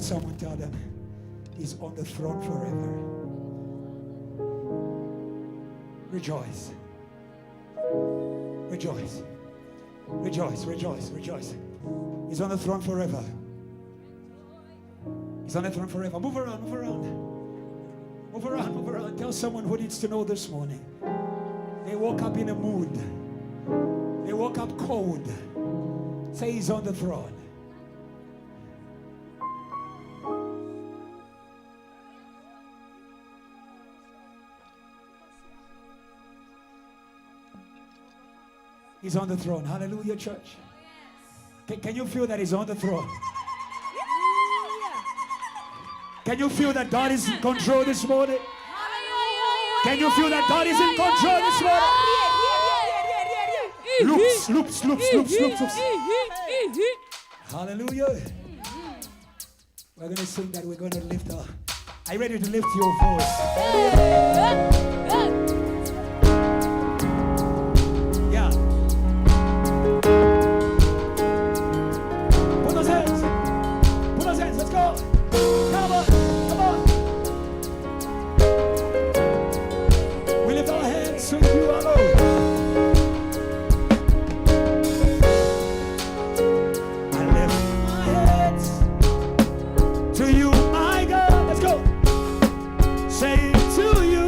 with someone, tell them, He's on the throne forever. Rejoice. Rejoice. Rejoice, rejoice, rejoice. He's on the throne forever. He's on the throne forever. Move around, move around. Move around, move around. Tell someone who needs to know this morning. They woke up in a mood. They woke up cold. Say He's on the throne. He's on the throne. Hallelujah, church. Can you feel that He's on the throne? Can you feel that God is in control this morning? Can you feel that God is in control this morning? Loops. Hallelujah. We're going to sing that. We're going to lift our... Are you ready to lift your voice? Yeah. Put those hands. Put those hands. Let's go. Come on. Come on. We lift our hands to You alone. I lift my hands to You, my God. Let's go. Say to You,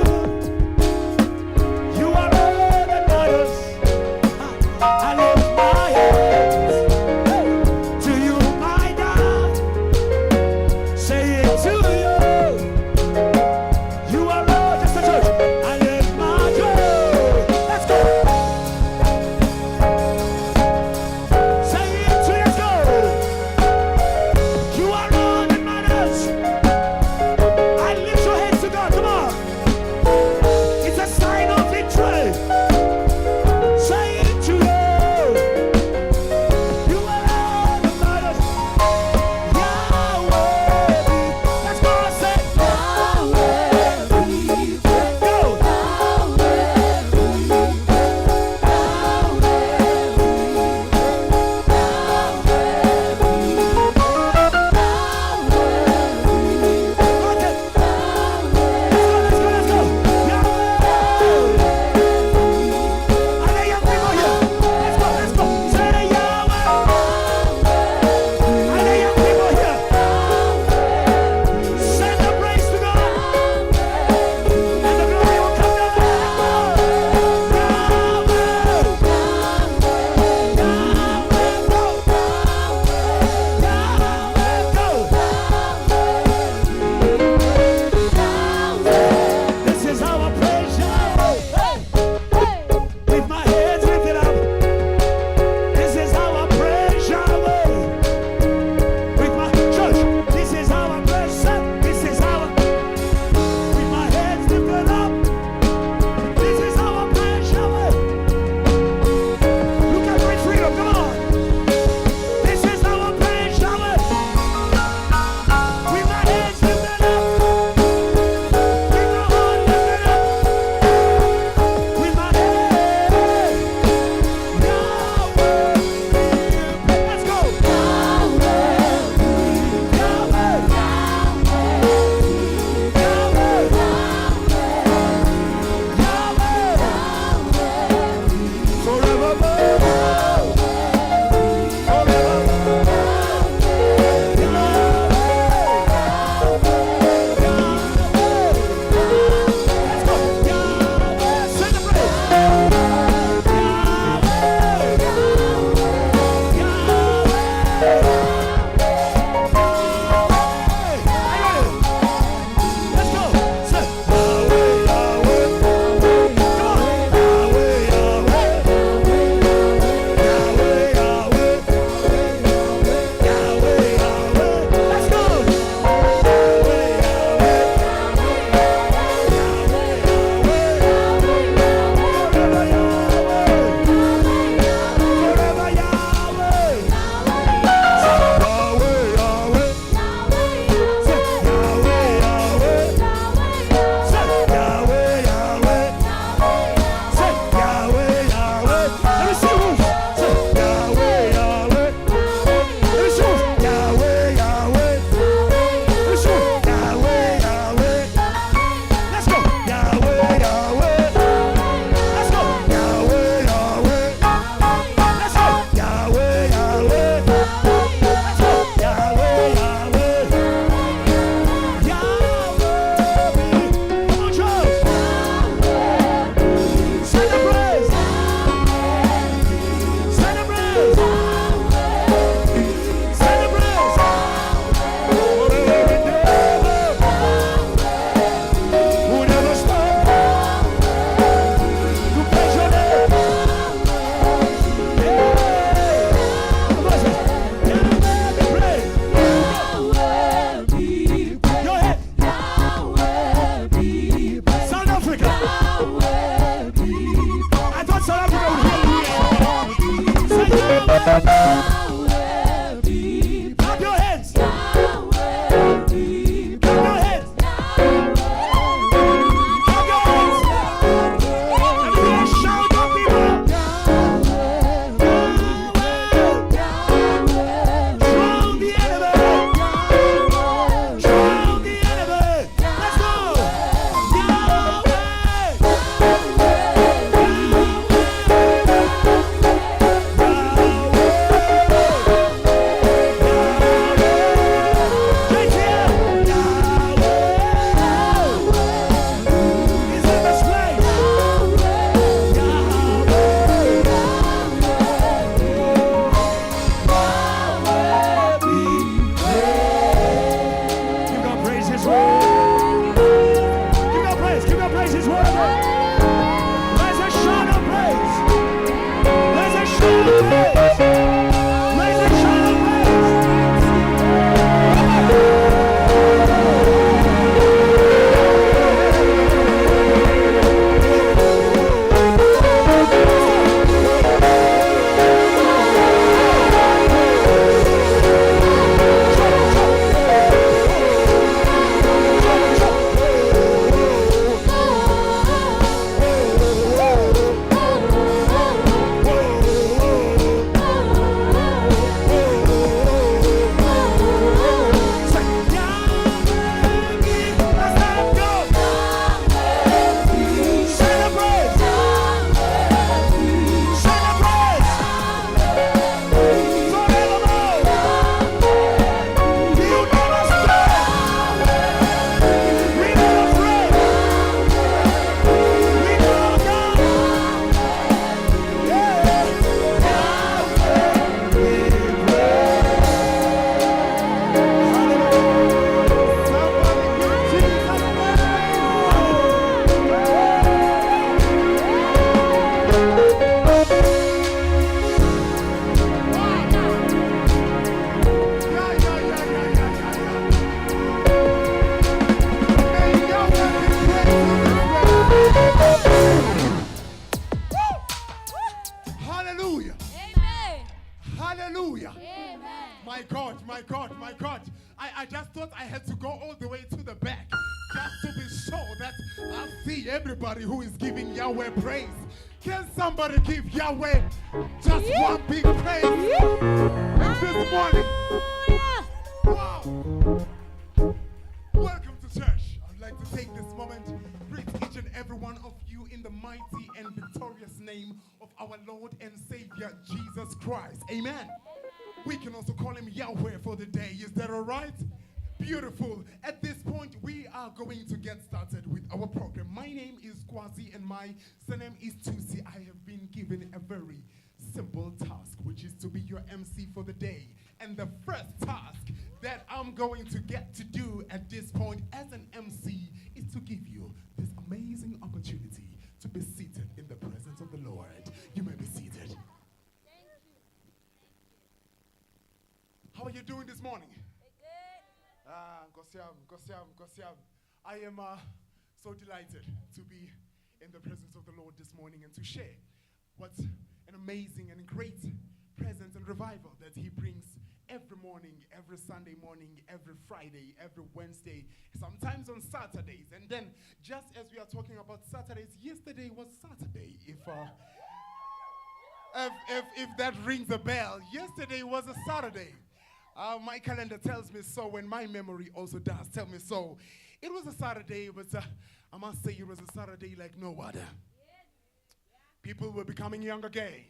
My God, my God, my God. I just thought I had to go all the way to the back just to be sure that I see everybody who is giving Yahweh praise. Can somebody give Yahweh just one big praise this morning? Wow. Welcome to church. I'd like to take this moment to greet each and every one of you in the mighty and victorious name of our Lord and Savior, Jesus Christ. Amen. We can also call him Yahweh for the day. Is that all right? Beautiful. At this point, we are going to get started with our program. My name is Kwazi and my surname is Tusi. I have been given a very simple task, which is to be your MC for the day. And the first task that I'm going to get to do at this point as an MC is to give you this amazing opportunity to be seated in the presence of the Lord. You may be seated. How are you doing this morning? Gosiam. I am so delighted to be in the presence of the Lord this morning and to share what an amazing and great presence and revival that he brings every morning, every Sunday morning, every Friday, every Wednesday, sometimes on Saturdays. And then just as we are talking about Saturdays, yesterday was Saturday. If that rings a bell, yesterday was a Saturday. My calendar tells me so, and my memory also does tell me so. It was a Saturday, but I must say it was a Saturday like no other. People were becoming young again.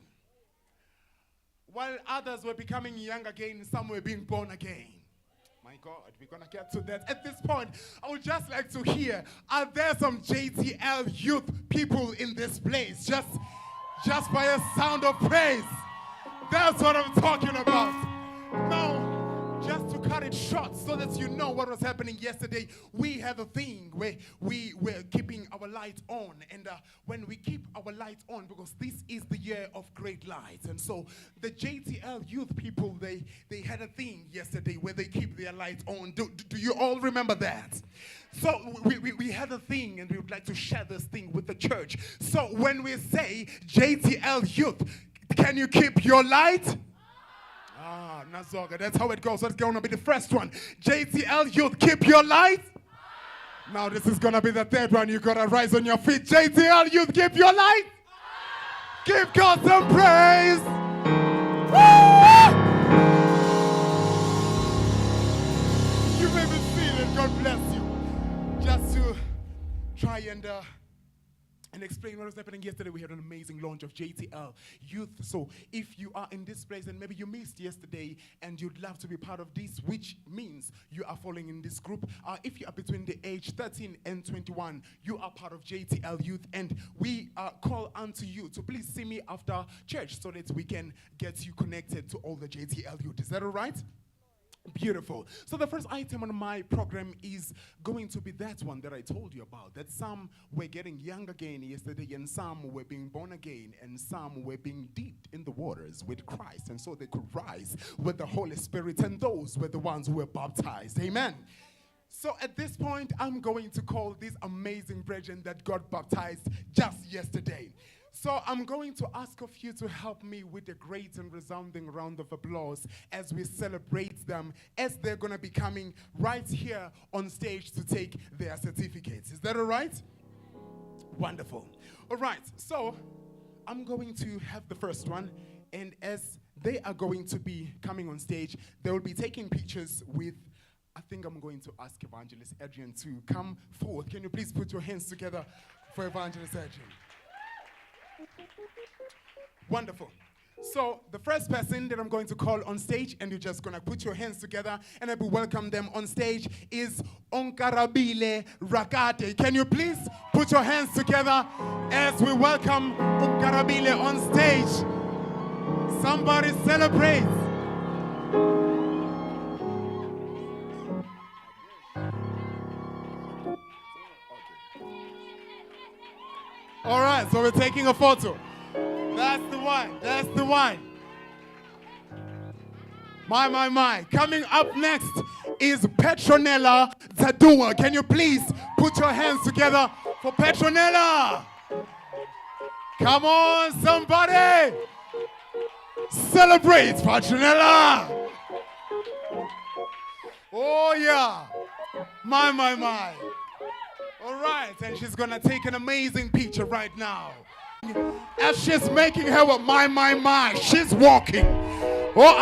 While others were becoming young again, some were being born again. My God, we're going to get to that. At this point, I would just like to hear, are there some JTL youth people in this place? Just by a sound of praise. That's what I'm talking about. Now, just to cut it short so that you know what was happening yesterday, we have a thing where we were keeping our light on. And when we keep our light on, because this is the year of great lights. And so the JTL youth people, they had a thing yesterday where they keep their light on. Do you all remember that? So we had a thing, and we would like to share this thing with the church. So when we say JTL youth, can you keep your light? Nazoga, that's how it goes. That's going to be the first one. JTL youth, keep your light. Now this is going to be the third one. You got to rise on your feet. JTL youth, keep your light. Give God some praise. You may be seated. God bless you. Just to try and explain what was happening yesterday, we had an amazing launch of JTL Youth. So if you are in this place and maybe you missed yesterday and you'd love to be part of this, which means you are falling in this group, if you are between the age 13 and 21, you are part of JTL Youth, and we call unto you to please see me after church so that we can get you connected to all the JTL Youth. Is that all right? Beautiful. So the first item on my program is going to be that one that I told you about, that some were getting young again yesterday, and some were being born again, and some were being dipped in the waters with Christ, and so they could rise with the Holy Spirit, and those were the ones who were baptized. Amen. So at this point, I'm going to call this amazing brethren that got baptized just yesterday. So I'm going to ask of you to help me with a great and resounding round of applause as we celebrate them, as they're going to be coming right here on stage to take their certificates. Is that all right? Wonderful. All right, so I'm going to have the first one, and as they are going to be coming on stage, they will be taking pictures with, I think I'm going to ask Evangelist Adrian to come forward. Can you please put your hands together for Evangelist Adrian? Wonderful. So the first person that I'm going to call on stage, and you're just going to put your hands together and I will welcome them on stage, is Onkarabile Rakate. Can you please put your hands together as we welcome Onkarabile on stage? Somebody celebrate. All right, so we're taking a photo. That's the one. That's the one. My. Coming up next is Petronella Zadua. Can you please put your hands together for Petronella? Come on, somebody. Celebrate, Petronella. Oh, yeah. My. All right, and she's going to take an amazing picture right now. As she's making her my, she's walking. Oh,